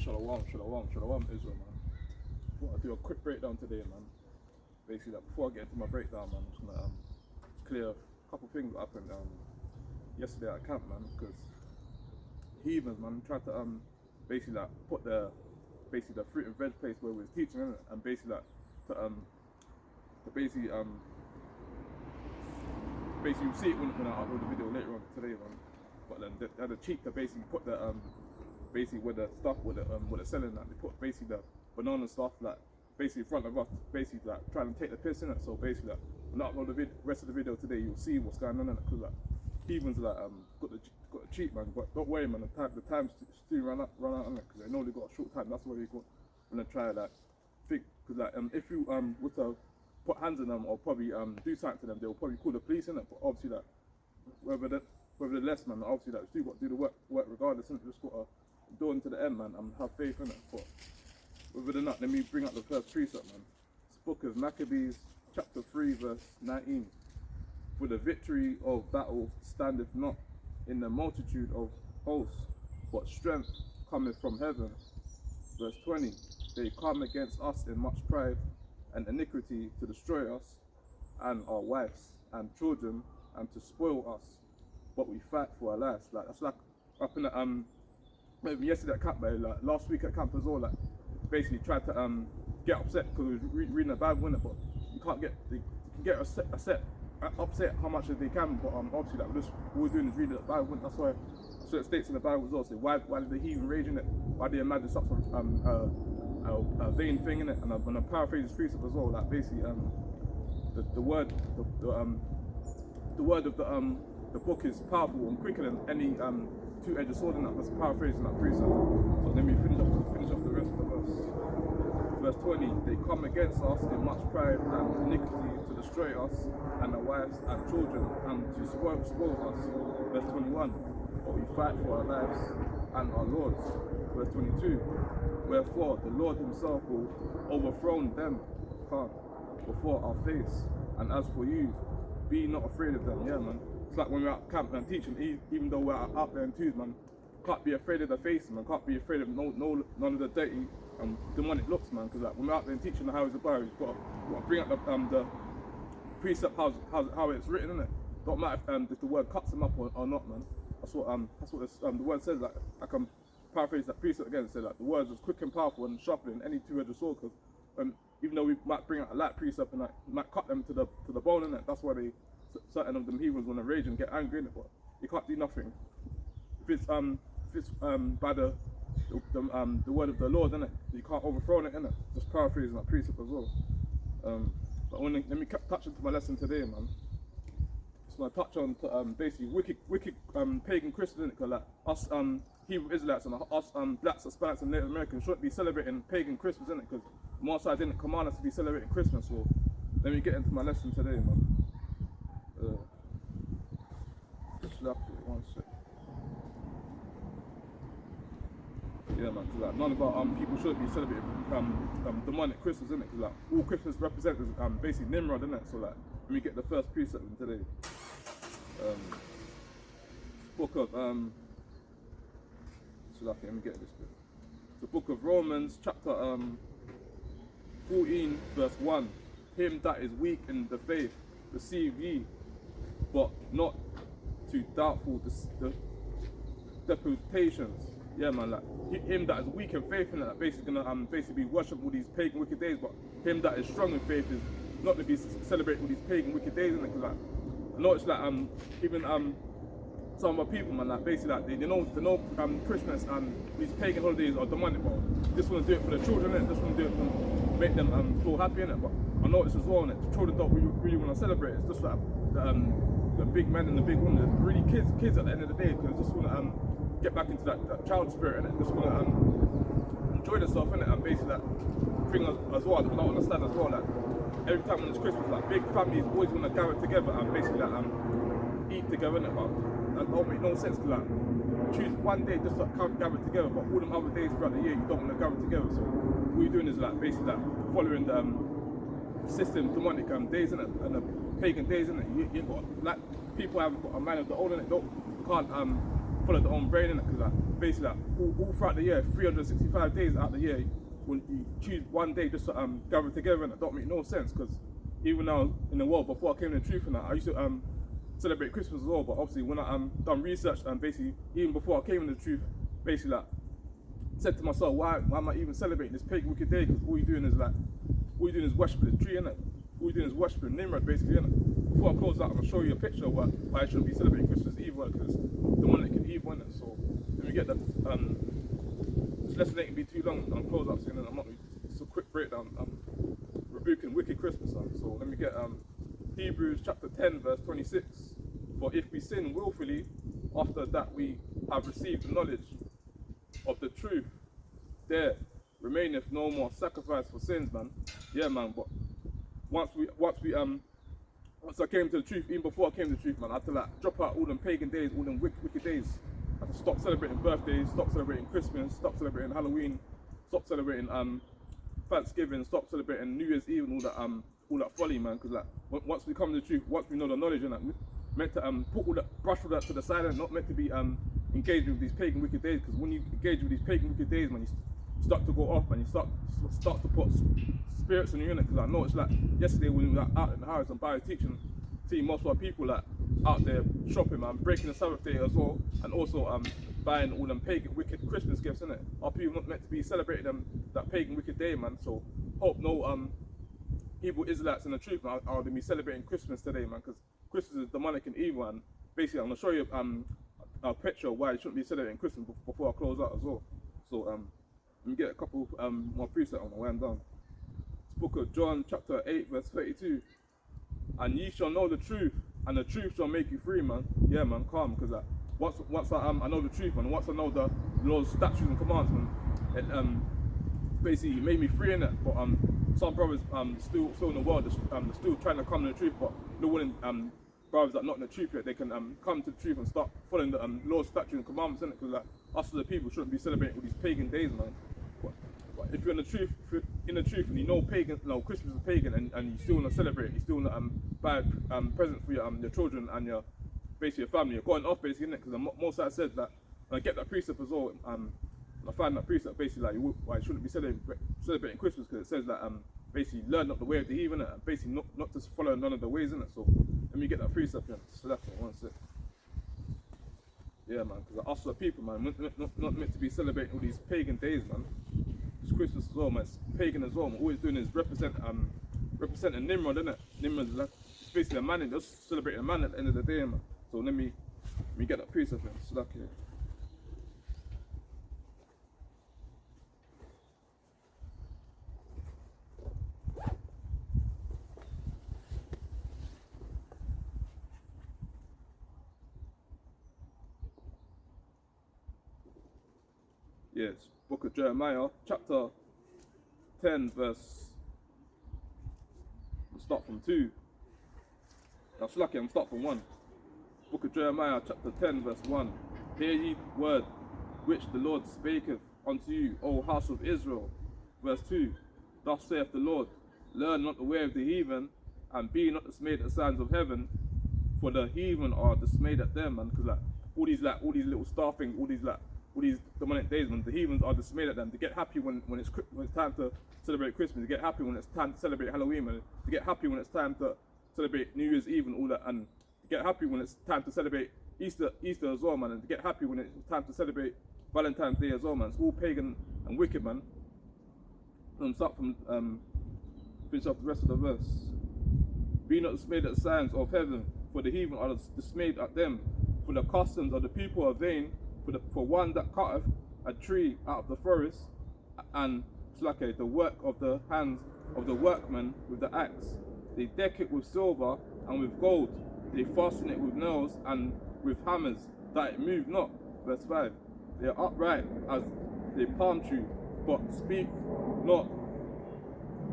Shalom, Israel, man. I thought I'd do a quick breakdown today, man. Basically, like, before I get into my breakdown, man, I'm just gonna clear a couple things that happened yesterday at camp, man, because heathens, man, tried to basically like put the fruit and veg place where we was teaching, innit? And basically like to basically you see it when I upload the video later on today, man. But then they had a cheat to basically put the basically with the stuff with they're selling, that they put basically the banana stuff like basically in front of us, basically like trying to take the piss in it. So basically like when I upload the rest of the video today, you'll see what's going on in it, because like heathens like got the cheat, man. But don't worry, man, the time's still run out on it, because they know they got a short time. That's why they gonna try like think, because like if you were to put hands on them or probably do something to them, they'll probably call the police in it. But obviously like whether they're less, man, obviously like still got to do the work regardless, and just got to do into the end, man, and have faith in it. But whether than not, let me bring up the first precept, man. It's book of Maccabees, chapter 3, verse 19. For the victory of battle standeth not in the multitude of hosts, but strength cometh from heaven. Verse 20. They come against us in much pride and iniquity to destroy us and our wives and children and to spoil us, but we fight for our lives. Like that's like up in the maybe yesterday at camp, like last week at camp as well, like basically tried to get upset because we was reading the Bible, innit? But you can't get, they can get upset how much as they can, but obviously like all we're doing is reading the Bible. That's why it states in the Bible as well. So why did the heathen rage in it? Why did they imagine such a vain thing in it? And I'm gonna paraphrase this precept as well. Like basically the word of the book is powerful and quicker than any two-edged sword, and that's paraphrasing that precept. So let me finish off the rest of the verse. Verse 20, they come against us in much pride and iniquity to destroy us and our wives and children and to spoil us. Verse 21, but we fight for our lives and our lords. Verse 22, wherefore the Lord himself will overthrow them before our face. And as for you, be not afraid of them. Yeah, man. It's like when we're at camp and teaching, even though we're out there in twos, man, can't be afraid of the face, man. Can't be afraid of none of the dirty and demonic looks, man. Because like when we're out there and teaching the how it's about, you've got to bring up the precept how it's written, in it. Don't matter if the word cuts them up or not, man. That's what the word says. Like I can paraphrase that precept again. Say like the words is quick and powerful and sharper than any two-edged sword. Because even though we might bring out a light precept and like might cut them to the bone, in it. That's why certain of them heathens want to rage and get angry in it. But you can't do nothing if it's by the word of the Lord, innit? You can't overthrow it, innit? Just paraphrasing that precept as well. But let me touch into my lesson today, man. Just want to touch on basically wicked pagan Christians, innit? Because like us Hebrew Israelites and us blacks, Hispanics and Native Americans shouldn't be celebrating pagan Christmas, innit? Because Mosai didn't command us to be celebrating Christmas. So let me get into my lesson today, man. One sec. Yeah, man, because like none of our people should be celebrating demonic Christmas, innit? Because like all Christmas represents basically Nimrod, innit? So like let me get the first precept in today. Book of let me get this bit. The book of Romans, chapter 14, verse 1. Him that is weak in the faith receive ye, but not to doubtful disputations. Yeah, man, like him that is weak in faith, and that basically gonna basically worship all these pagan wicked days, but him that is strong in faith is not to be celebrating all these pagan wicked days, innit? Because like I know it's like even some of our people, man, like basically like they know Christmas and these pagan holidays are demonic, but just want to do it for the children, innit? Just want to do it to make them feel happy, innit? But I know it's as well, innit? The children don't really want to celebrate it. It's just like the big men and the big women, really kids at the end of the day, because just want to get back into that child spirit, innit? Just want to enjoy themselves, innit? And basically that thing as well, I don't understand as well, like every time when it's Christmas, like big families always want to gather together and basically like eat together, innit? But that don't make no sense to like choose one day just to gather together, but all them other days throughout the year you don't want to gather together. So what you're doing is like basically like following the system, demonic days, innit? And the pagan days, innit? You got like people have got a mind of their own, innit? You can't follow their own brain, innit? Because like, basically like, all throughout the year, 365 days out of the year, when you choose one day just to gather together, and it don't make no sense. Because even now in the world, before I came to the truth, and I used to celebrate Christmas as well. But obviously when I done research and basically even before I came to the truth, basically like said to myself, why am I even celebrating this pagan wicked day? Because all you're doing is worshiping the tree, innit? All you're doing is worshiping Nimrod, basically, innit? Before I close out, I'm gonna show you a picture of why I shouldn't be celebrating Christmas Eve, because the one that can evil, innit? So let me get the this lesson ain't gonna be too long. I'm gonna close out soon, and I'm not. It's a quick breakdown. Rebuking wicked Christmas. So let me get Hebrews chapter 10, verse 26. For if we sin willfully, after that we have received the knowledge of the truth, there remaineth no more sacrifice for sins, man. Yeah, man. But once I came to the truth, even before I came to the truth, man, I had to like drop out all them pagan days, all them wicked days. I had to stop celebrating birthdays, stop celebrating Christmas, stop celebrating Halloween, stop celebrating Thanksgiving, stop celebrating New Year's Eve and all that folly, man. Because like once we come to the truth, once we know the knowledge, and that, meant to brush all that to the side, and not meant to be engaging with these pagan wicked days. Because when you engage with these pagan wicked days, man, you start to go off, and you start to put spirits in your unit. Because I know it's like yesterday when we were out in the house and Bio teaching, seeing most of our people like out there shopping, man, breaking the Sabbath day as well, and also buying all them pagan wicked Christmas gifts, innit? Our people not meant to be celebrating that pagan wicked day, man. So hope no Hebrew Israelites in the truth, man, are gonna be celebrating Christmas today, man, because Christmas is demonic and evil. And basically I'm gonna show you a picture of why you shouldn't be celebrating Christmas before I close out as well. So let me get a couple more precepts on the way I'm done. It's book of John chapter 8 verse 32. And ye shall know the truth, and the truth shall make you free, man. Yeah, man, calm, because once I know the truth, man, once I know the Lord's statutes and commands, man, it basically made me free in it. But some brothers still in the world, still trying to come to the truth, but no willing brothers that are not in the truth yet, they can come to the truth and start following the Lord's statutes and commandments, innit? Because like us as a people shouldn't be celebrating all these pagan days, man. But if you're in the truth, and you know pagan, Christmas is pagan, and you still want to celebrate, you still want to buy presents for your children and your family, you're going off basically, innit? Because most I said that I get that precept as well. I find that precept basically like why you shouldn't be celebrating Christmas, because it says that basically learn not the way of the heathen, and basically not to follow none of the ways, innit? So let me get that precept in. Salachya, one sec. Yeah, man, because us as a people, man, not meant to be celebrating all these pagan days, man. It's Christmas as well, man. It's pagan as well. Man. All it's doing is representing Nimrod, innit? Nimrod's like basically a man, and just celebrating a man at the end of the day, man. So let me get that precept in. Salachya. Yes, book of Jeremiah, chapter 10, verse. I'll start from 2. Now, Salachya, I'm start from 1. Book of Jeremiah, chapter 10, verse 1. Hear ye the word which the Lord spaketh unto you, O house of Israel. Verse 2. Thus saith the Lord, learn not the way of the heathen, and be not dismayed at the signs of heaven, for the heathen are dismayed at them. And because all these little star things, all these demonic days, man, the heathens are dismayed at them. They get happy when it's time to celebrate Christmas. They get happy when it's time to celebrate Halloween, man. They get happy when it's time to celebrate New Year's Eve and all that. And they get happy when it's time to celebrate Easter as well, man. And they get happy when it's time to celebrate Valentine's Day as well, man. It's all pagan and wicked, man. And start from finish off the rest of the verse. Be not dismayed at the signs of heaven, for the heathen are dismayed at them. For the customs of the people are vain. For one that cutteth a tree out of the forest, and Salachya, the work of the hands of the workman with the axe. They deck it with silver and with gold. They fasten it with nails and with hammers, that it move not. Verse 5. They are upright as the palm tree, but speak not.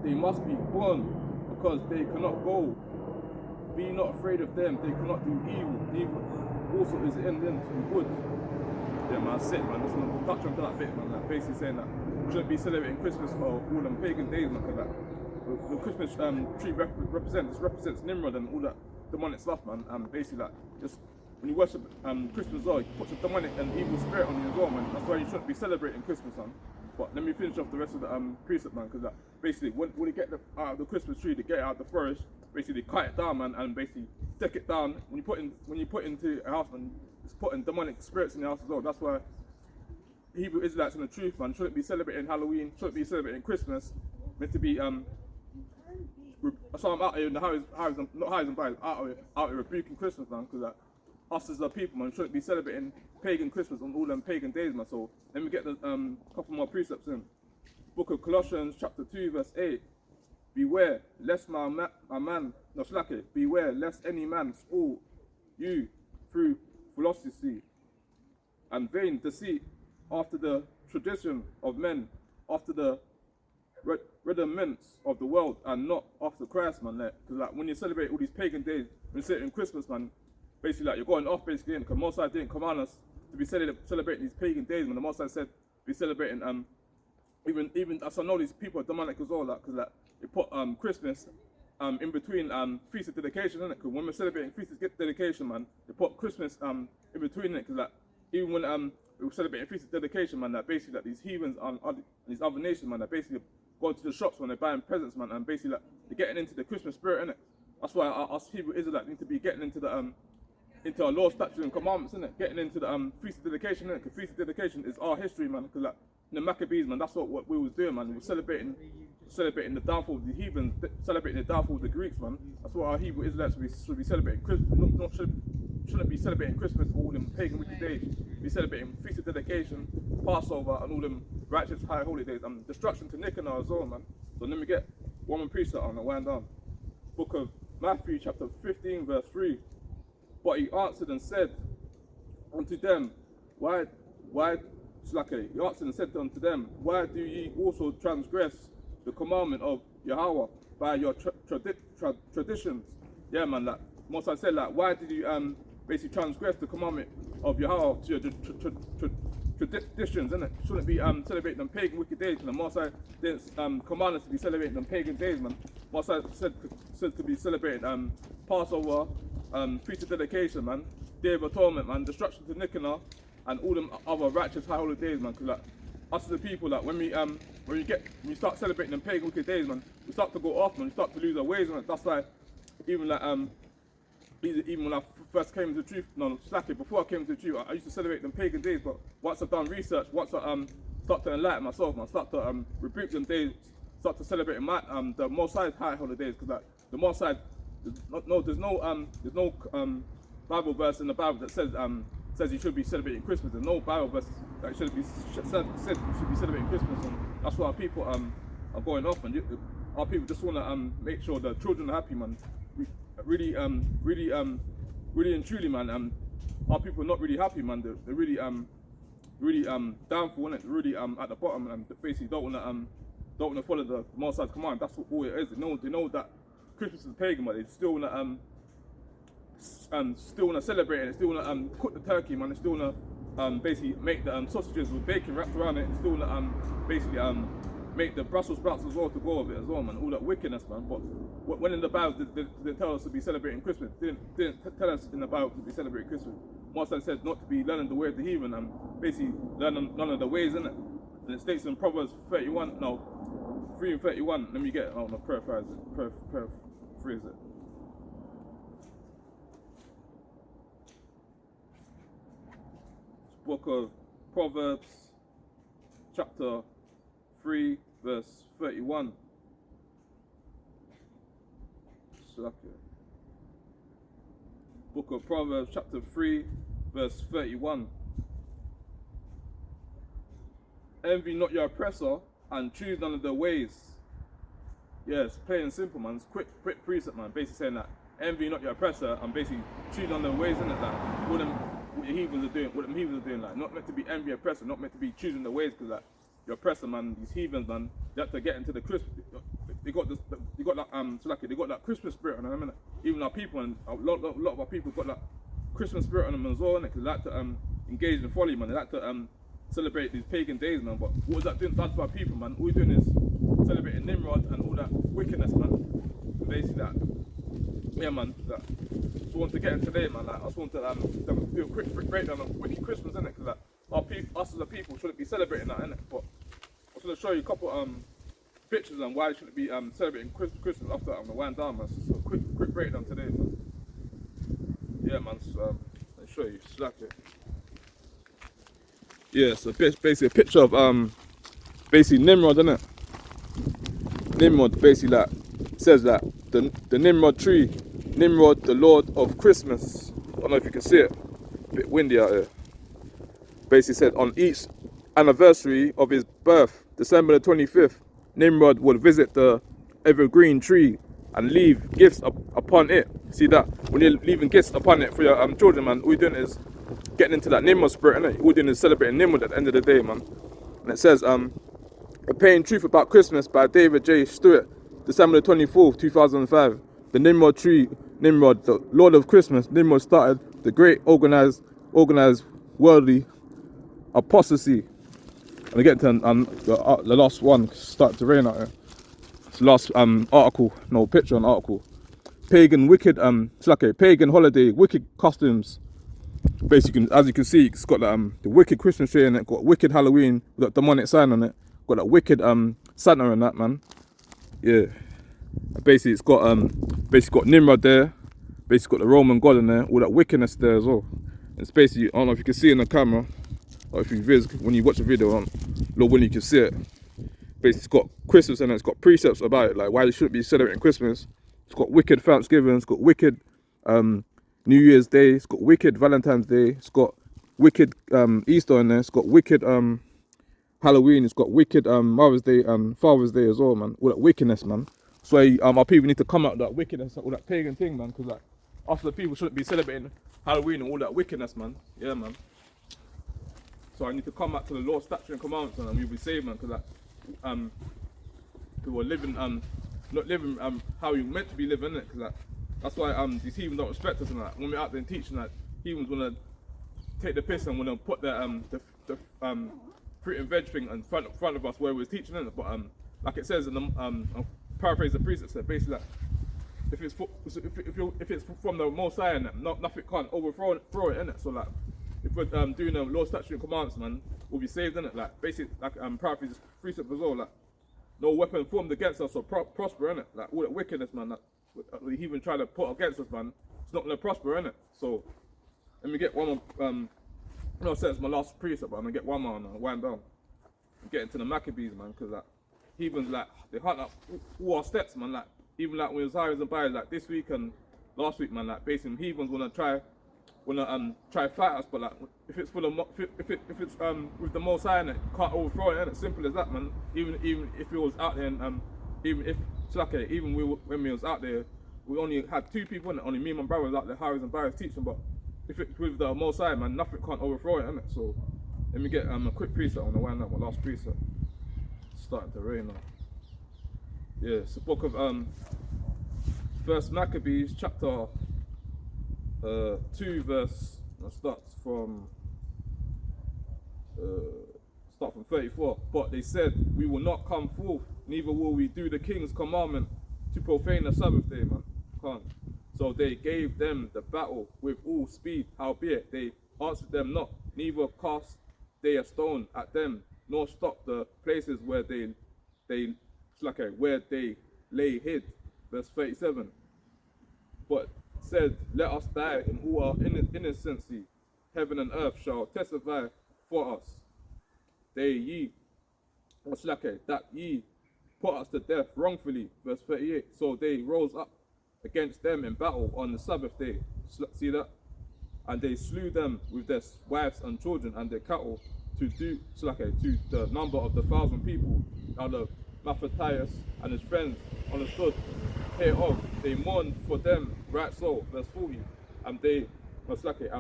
They must be born, because they cannot go. Be not afraid of them, they cannot do evil. Evil also is in them to do good. Yeah, man, that's it, man. Just want to touch on that bit, man. Like, basically saying that we shouldn't be celebrating Christmas or all them pagan days, man. Because the Christmas tree represents Nimrod and all that demonic stuff, man. And basically, like, just when you worship Christmas as well, it puts a demonic and evil spirit on you as well, man. That's why you shouldn't be celebrating Christmas, man. But let me finish off the rest of the precept, man, because basically when they get out of the Christmas tree, they get it out of the forest, basically they cut it down, man, and basically take it down. When you put into a house, man, it's putting demonic spirits in the house as well. That's why Hebrew Israelites in the truth, man, shouldn't be celebrating Halloween, shouldn't be celebrating Christmas, meant to be so I'm out here in the highs and byes, out here rebuking Christmas, man, because us as the people, man, shouldn't be celebrating pagan Christmas on all them pagan days, man. So let me get the couple more precepts in. Book of Colossians, chapter 2, verse 8. Beware lest beware lest any man spoil you through philosophy and vain deceit, after the tradition of men, after the rudiments of the world, and not after Christ, man. Because when you celebrate all these pagan days, when you celebrate Christmas, man, basically you're going off basically, because Most High didn't command us to be celebrating these pagan days, man. The Most High said be celebrating even as I know these people are demonic as well, because they put Christmas in between feast of dedication, innit? Because when we're celebrating feast of dedication, man, they put Christmas in between it, because even when we were celebrating feast of dedication, man, basically these heathens and these other nations, man, that basically going to the shops when they're buying presents, man, and basically they're getting into the Christmas spirit, innit? That's why us Hebrew Israelites need to be getting into the into our law, statutes, and commandments, innit? Getting into the feast of dedication, innit? Because feast of dedication is our history, man. Because in the Maccabees, man, that's what we was doing, man. We were celebrating the downfall of the heathens, celebrating the downfall of the Greeks, man. That's what our Hebrew Israelites should be celebrating. Shouldn't be celebrating Christmas all them pagan wicked days. Be celebrating feast of dedication, Passover, and all them righteous high holy days. Destruction to Nicanor as well, man. So let me get one more precept on and wind down. Book of Matthew, chapter 15, verse 3. But he answered and said unto them, Salachya, he answered and said unto them, why do ye also transgress the commandment of Yahweh by your traditions? Yeah, man, Most I said, why did you basically transgress the commandment of Yahweh to your traditions, innit? Shouldn't be celebrating them pagan wicked days, and the Most I didn't command us to be celebrating them pagan days, man. Most I said to be celebrating Passover, feast of dedication, man, Day of Atonement, man, destruction to Nicanor, and all them other righteous high holy days, man. Because us as the people, when we start celebrating them pagan wicked days, man, we start to go off, man. We start to lose our ways, man. That's why even when I first came to the truth, Salachya, before I came to the truth, I used to celebrate them pagan days. But once I've done research, once I start to enlighten myself, man, start to rebuke them days, start to celebrate the Most High high holidays, because the Most High, there's no Bible verse in the Bible that says you should be celebrating Christmas. There's no Bible verse that said you should be celebrating Christmas, and that's why our people are going off, and our people just want to make sure the children are happy, man. Really and truly, man. Our people are not really happy, man. They're really downfall, innit? Really at the bottom, and basically don't want to follow the Most High's command. That's what all it is. They know that Christmas is pagan, but they still want to celebrate it. They still want to cook the turkey, man. They still want to basically make the sausages with bacon wrapped around it. They still want to basically make the Brussels sprouts as well to go with it as well, man. All that wickedness, man. But when in the Bible they tell us to be celebrating Christmas, they didn't tell us in the Bible to be celebrating Christmas. Most of them said not to be learning the way of the heathen and basically learning none of the ways, innit? And it states in Proverbs 3 and 31. Let me get it. Paraphrase it. Book of Proverbs, chapter 3, verse 31. Salachya. Book of Proverbs, chapter 3, verse 31. Envy not your oppressor, and choose none of their ways. Yes, plain and simple, man. It's quick precept, man. Basically saying that envy not your oppressor, and basically choose none of their ways, innit? What the heathens are doing, like, not meant to be envy oppressor, not meant to be choosing the ways, because your oppressor, man, these heathens, man, they have to get into the Christmas. They got that Christmas spirit on them, innit? Even our people, and a lot of our people got that Christmas spirit on them as well, innit? Because they like to engage in folly, man. They like to celebrate these pagan days, man. But what is that doing to our people, man? All we're doing is celebrating Nimrod and all that wickedness, man. Basically that, yeah, man. just want to get in today, man. Like, I just want to do a quick breakdown of Wicked Christmas, innit? Because like, us as a people shouldn't be celebrating that, innit? But I was going to show you a couple pictures on why you shouldn't be celebrating Christmas after that. I'm going to wind down, man. So a quick breakdown today, man. Yeah, man. So, let me show you. Salachya. Yeah, so basically a picture of basically Nimrod, innit? Nimrod basically like says that the Nimrod tree, Nimrod, the Lord of Christmas. I don't know if you can see it. A bit windy out here. Basically said on each anniversary of his birth, December the 25th, Nimrod would visit the evergreen tree and leave gifts upon it. See that? When you're leaving gifts upon it for your children, man, all you're doing is getting into that Nimrod spirit, innit? All you're doing is celebrating Nimrod at the end of the day, man. And it says, A Plain Truth About Christmas by David J. Stewart, December the 24th, 2005. The Nimrod tree, Nimrod, the Lord of Christmas, Nimrod started the great organized worldly apostasy. And I get to the last one, started to rain out here. It's the last picture on article. Pagan pagan holiday, wicked costumes. Basically, as you can see, it's got the wicked Christmas tree in it, got wicked Halloween with that demonic sign on it, got that wicked Santa and that, man. Yeah. Basically, it's got got Nimrod there, basically got the Roman god in there, all that wickedness there as well. It's basically, I don't know if you can see in the camera, or if you when you watch the video on low when you can see it. Basically, it's got Christmas in it, it's got precepts about it, like why they shouldn't be celebrating Christmas. It's got wicked Thanksgiving, it's got wicked New Year's Day, it's got wicked Valentine's Day, it's got wicked Easter in there, it's got wicked Halloween, it's got wicked Mother's Day and Father's Day as well, man. All that wickedness, man. So our people need to come out of that wickedness, all that pagan thing, man, because like after the people shouldn't be celebrating Halloween and all that wickedness, man. Yeah, man. So I need to come back to the law, statute and commandments, and we'll be saved, man, because like people are living not living how we meant to be living, innit? Because like, that's why these heathens don't respect us, and like when we're out there and teaching, like heathens wanna take the piss and wanna put the fruit and veg thing in front of us where we was teaching, innit? But like it says in the I'll paraphrase the priest, it said basically like if it's from the Most High, and nothing can't overthrow it, innit? So like if we're doing the law, statute and commandments, man, we'll be saved, innit? Like basically like paraphrase this precept as well, like no weapon formed against us will prosper, innit? Like all that wickedness, man, that we even try to put against us, man, it's not gonna prosper, innit? So let me get one more no, I said it's my last precept, but I'm gonna get one more and wind down and get into the Maccabees, man, because like heathens, like they hunt up all our steps, man. Like even like when it was highs and byes, like this week and last week, man. Like basically heathens wanna try fight us, but like if it's if it's with the Most High, it can't overthrow it, innit? Simple as that, man. Even if it was out there, and even if Salachya, even when we was out there, we only had 2 people, and only me and my brother was out there highs and byes teaching, but if it's with the Most High, man, nothing can't overthrow it, innit? So let me get a quick precept on the wind up, my last precept. It's starting to rain now. Yeah, it's the book of First Maccabees, chapter 2, verse. Starts from 34. But they said, "We will not come forth, neither will we do the king's commandment to profane the Sabbath day," man. Can't. So they gave them the battle with all speed. Howbeit they answered them not, neither cast they a stone at them, nor stopped the places where they lay hid. Verse 37. But said, "Let us die in all our innocency. Heaven and earth shall testify for us. That ye put us to death wrongfully." Verse 38. So they rose up against them in battle on the Sabbath day. See that? And they slew them with their wives and children and their cattle to the number of the 1,000 people. Now the Matthias and his friends understood hereof. They mourned for them right so. Verse 40. And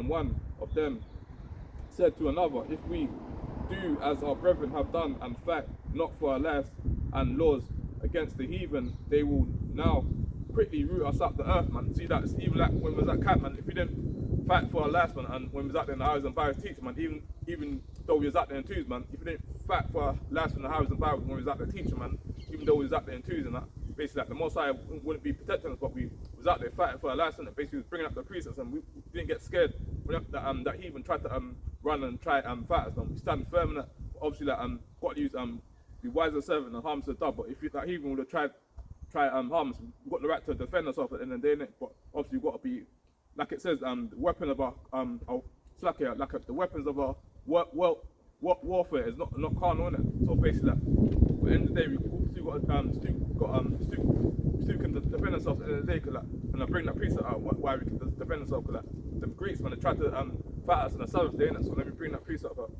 one of them said to another, "If we do as our brethren have done and fight not for our lives and laws against the heathen, they will now quickly root us up the earth," man. See that? It's even like when we was at camp, man, if we didn't fight for our lives, man, and when we was out there in the highways and byways teaching, man, even though we was out there in twos, man, if we didn't fight for our lives in the highways and byways when we was out there teaching, man, even though we was out there in twos and that, basically like the Most High wouldn't be protecting us, but we was was out there fighting for our lives, and basically was bringing up the precepts, and we didn't get scared when that he even tried to run and try fight us. We stand firm in that. Obviously, that got to use be wise and servant and harm to the dog. But if that he even would have tried harm us, we've got the right to defend ourselves at the end of the day. But obviously, we've got to be, like it says, the weapon of our Salachya, the weapons of our warfare is not carnal, innit? So basically, at the end of the day, we still can defend ourselves at the end of the day, and I bring that precept out why we can defend ourselves, because the Greeks, man, they tried to fight us on the Sabbath day, innit? So let me bring that precept out.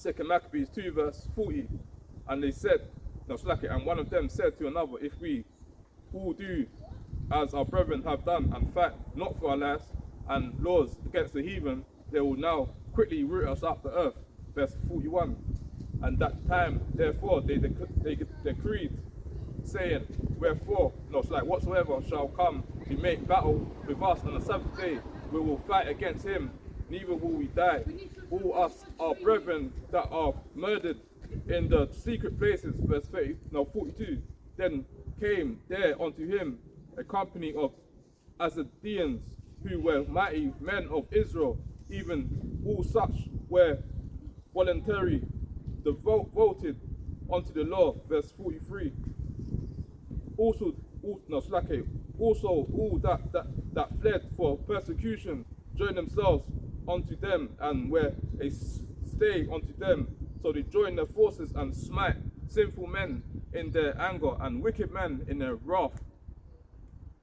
2 Maccabees 2 verse 40, and they said, no, Salachya, and one of them said to another, if we all do as our brethren have done, and fight not for our lives and laws against the heathen, they will now quickly root us up the earth. Verse 41. And that time, therefore, they decreed, saying, wherefore, no, it's like, whatsoever shall come to make battle with us on the Sabbath day, we will fight against him, neither will we die. All us, our brethren that are murdered in the secret places, verse 42. Then came there unto him a company of Assadeans, who were mighty men of Israel, even all such were voluntary, devoted unto the law, verse 43. Also all that fled for persecution joined themselves unto them, and were a stay unto them. So they joined their forces and smite sinful men in their anger and wicked men in their wrath.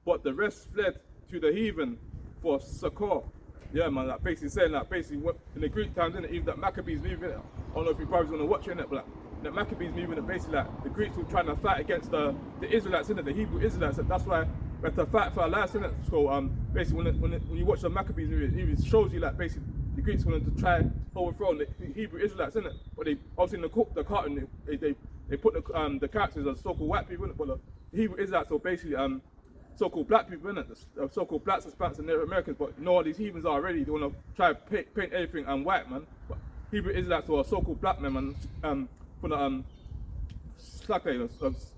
But the rest fled to the heathen for succor. Yeah, man, like basically saying that basically in the Greek times, innit, even that Maccabees movement, I don't know if you probably want to watch it, innit, but like, that Maccabees movement, basically like the Greeks were trying to fight against the Israelites, innit, the Hebrew Israelites, and that's why we had to fight for our lives, innit. So basically when you watch the Maccabees movement, it shows you like basically the Greeks wanted to try overthrow the Hebrew Israelites, innit, but they obviously in the cartoon they put the characters as so-called white people, innit, but the Hebrew Israelites are basically so-called black people, innit? So-called blacks, Hispanics, and Native Americans. But you know what these heathens are already. They want to try to paint everything white, man. But Hebrew Israelites are so-called black men, man. For the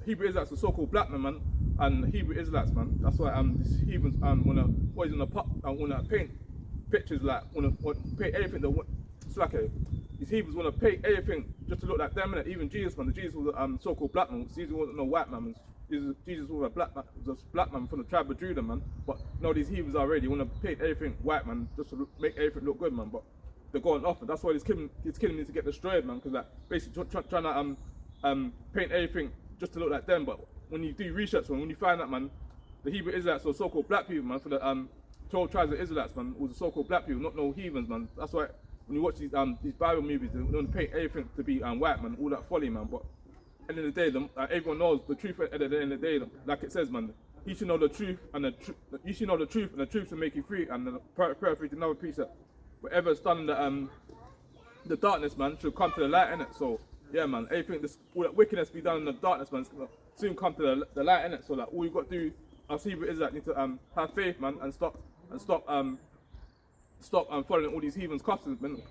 Hebrew Israelites are so-called black men, man, and Hebrew Israelites, man. That's why these heathens wanna paint pictures like wanna paint everything. These heathens wanna paint everything just to look like them, innit? Even Jesus, man. Jesus was a so-called black man. Jesus wasn't no white man. Jesus was a black man from the tribe of Judah, man. But no, these heathens already want to paint everything white, man, just to make everything look good, man. But they're going off, and that's why this kingdom needs to get destroyed, man. Because like basically trying to paint everything just to look like them. But when you do research, man, when you find out, man, the Hebrew Israelites were so-called black people, man. For the 12 tribes of Israelites, man, was the so-called black people, not no heathens, man. That's why when you watch these Bible movies, they want to paint everything to be white, man. All that folly, man. But at the end of the day, everyone knows the truth. At the end of the day, like it says, man, you should know the truth, and the truth will make you free. And the perfect another precept. Whatever is done in the darkness, man, should come to the light, innit? So yeah, man, everything, all that wickedness be done in the darkness, man, soon come to the light, innit? So like, all you got to do, as Hebrew is that need to have faith, man, and stop following all these heathens' customs, man.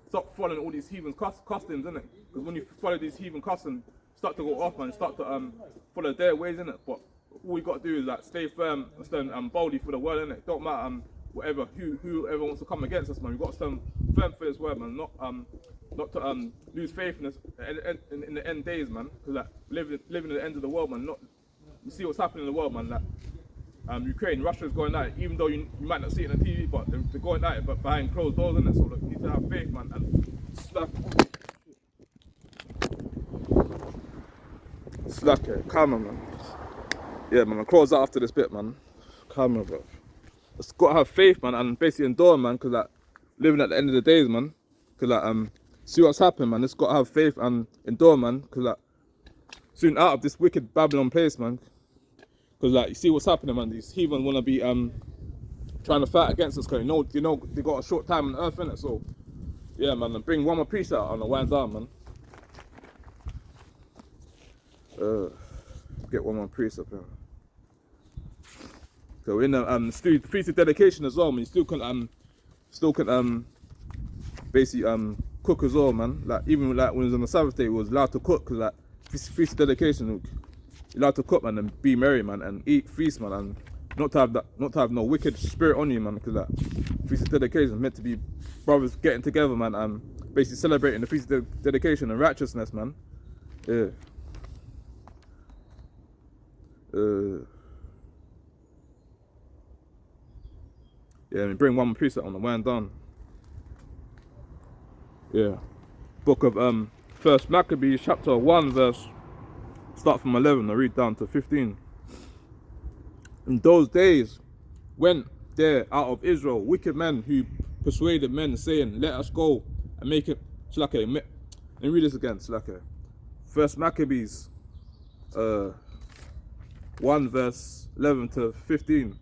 Stop following all these heathens' customs, innit? Because when you follow these heathen customs, start to go off, man, start to follow their ways, innit? But all you got to do is like stay firm and stand boldly for the word, innit? Don't matter whoever wants to come against us, man. We've got to stand firm for this word, man. Not to lose faith in the end days, man. Because like living at the end of the world, man. You see what's happening in the world, man. Like Ukraine, Russia's going at it, even though you might not see it on TV, but they're going at it, but behind closed doors, innit? So like, you need to have faith, man. And Salachya, calm on, man. Yeah, man, I'll close out after this bit, man. Calm on, bro. Just gotta have faith, man, and basically endure, man, because like living at the end of the days, man. Because like see what's happening, man. Just gotta have faith and endure, man. Because like soon out of this wicked Babylon place, man. Because like you see what's happening, man. These heathen wanna be trying to fight against us, because you know they got a short time on earth, innit? So yeah, man, and bring one more piece out on the winds down, man. Get one more priest up here. So in the feast of dedication as well, man. You still can basically cook as well, man. Like even like when it was on the Sabbath day, it was allowed to cook, because like feast of dedication, you're allowed to cook, man, and be merry, man, and eat, feast, man, and not to have no wicked spirit on you, man, because that feast of dedication is meant to be brothers getting together, man, and basically celebrating the feast of dedication and righteousness, man. Yeah. Yeah, me bring one more precept on the wind down. Yeah. Book of First Maccabees, chapter 1, verse, start from 11, I read down to 15. In those days went there out of Israel wicked men who persuaded men, saying, let us go and make it. Salachya. Let me read this again, Salachya. First Maccabees 1 verse 11 to 15.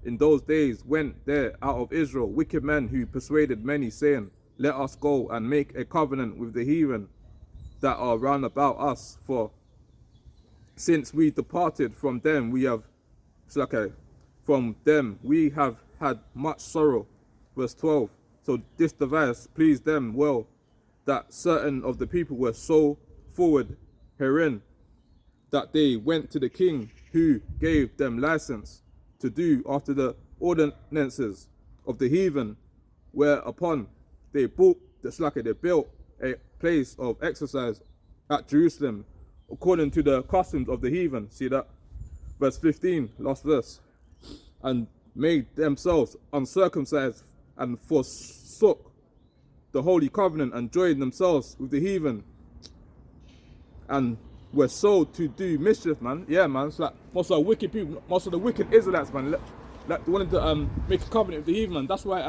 In those days went there out of Israel wicked men who persuaded many, saying, let us go and make a covenant with the heathen that are round about us, for since we departed from them we have had much sorrow. Verse 12. So this device pleased them well, that certain of the people were so forward herein, that they went to the king, who gave them license to do after the ordinances of the heathen, whereupon they built a place of exercise at Jerusalem, according to the customs of the heathen. See that? Verse 15, last verse. And made themselves uncircumcised, and forsook the holy covenant, and joined themselves with the heathen, and were sold to do mischief, man. Yeah, man. It's like most of the wicked people, most of the wicked Israelites, man, like they wanted to make a covenant with the heathen, man. That's why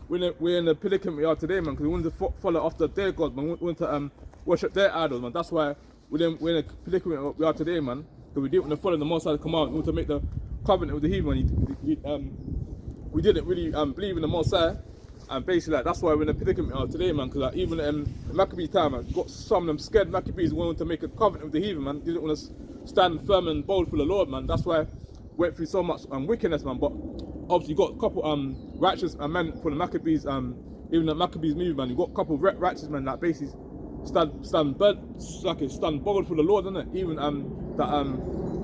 we're in the predicament we are today, man, because we wanted to follow after their God, man. We wanted to worship their idols, man. That's why we're in the predicament we are today, man. Because we didn't want to follow the Most High's command. We wanted to make the covenant with the heathen. We didn't really believe in the Most High, and basically like, that's why we're in the predicament we are today, man. Because like, even in Maccabees time, man, got some of them scared Maccabees wanted to make a covenant with the heathen, man. They didn't want to stand firm and bold for the Lord, man. That's why we went through so much wickedness, man. But obviously you got a couple righteous men for the Maccabees, even the Maccabees movement, man. You got a couple of righteous men that basically stand bold for the Lord, isn't it? Even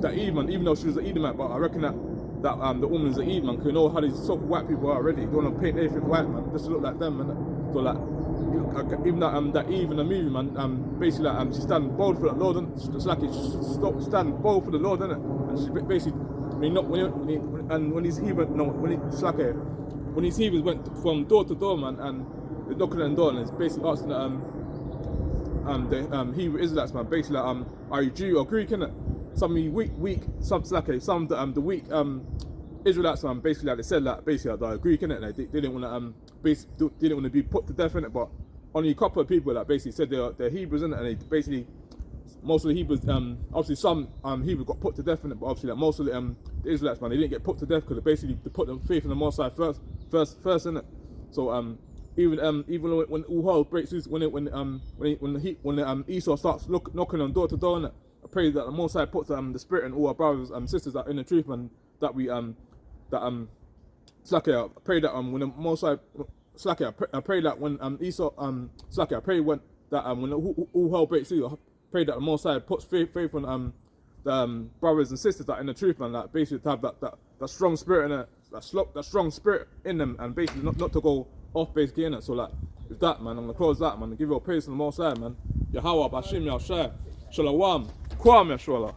that Eve, man, even though she was an Edomite, but I reckon that the woman is an Eve, man, because you know how these so-called white people are already. They want to paint everything white, man, just to look like them, man. So like, even that Eve in the movie, man, basically like, she stand bold for the Lord, and it's like she stand bold for the Lord, isn't it? And she basically, when these heathens went from door to door, man, and they're knocking on the door, and it's basically asking the Hebrew Israelites, man, basically like, are you Jew or Greek, innit? Some of the weak Israelites, man, basically like they said like basically they're Greek, innit? Like, they didn't want to be put to death, innit? But only a couple of people like basically said they're Hebrews, innit? And they basically, most of the Hebrews, obviously some Hebrews got put to death, innit? But obviously like most of the Israelites, man, they didn't get put to death because they put their faith in the Most High first, innit? So even when all hell breaks loose, when Esau starts knocking on door to door, innit? I pray that the Most High puts the spirit in all our brothers and sisters that are in the truth, man. That we Salachya, I pray that when the Most High Salachya, I pray that when Esau Salachya, I pray when all hell breaks through, I pray that the Most High puts faith on the brothers and sisters that are in the truth, man. That basically to have that strong spirit in it, that strong spirit in them, and basically not to go off basically in it. So like with that, man, I'm gonna close that, man, and give you a praise to the Most High, man. Yahweh Bashim Yahshai Shalom Kwam Yashwallah.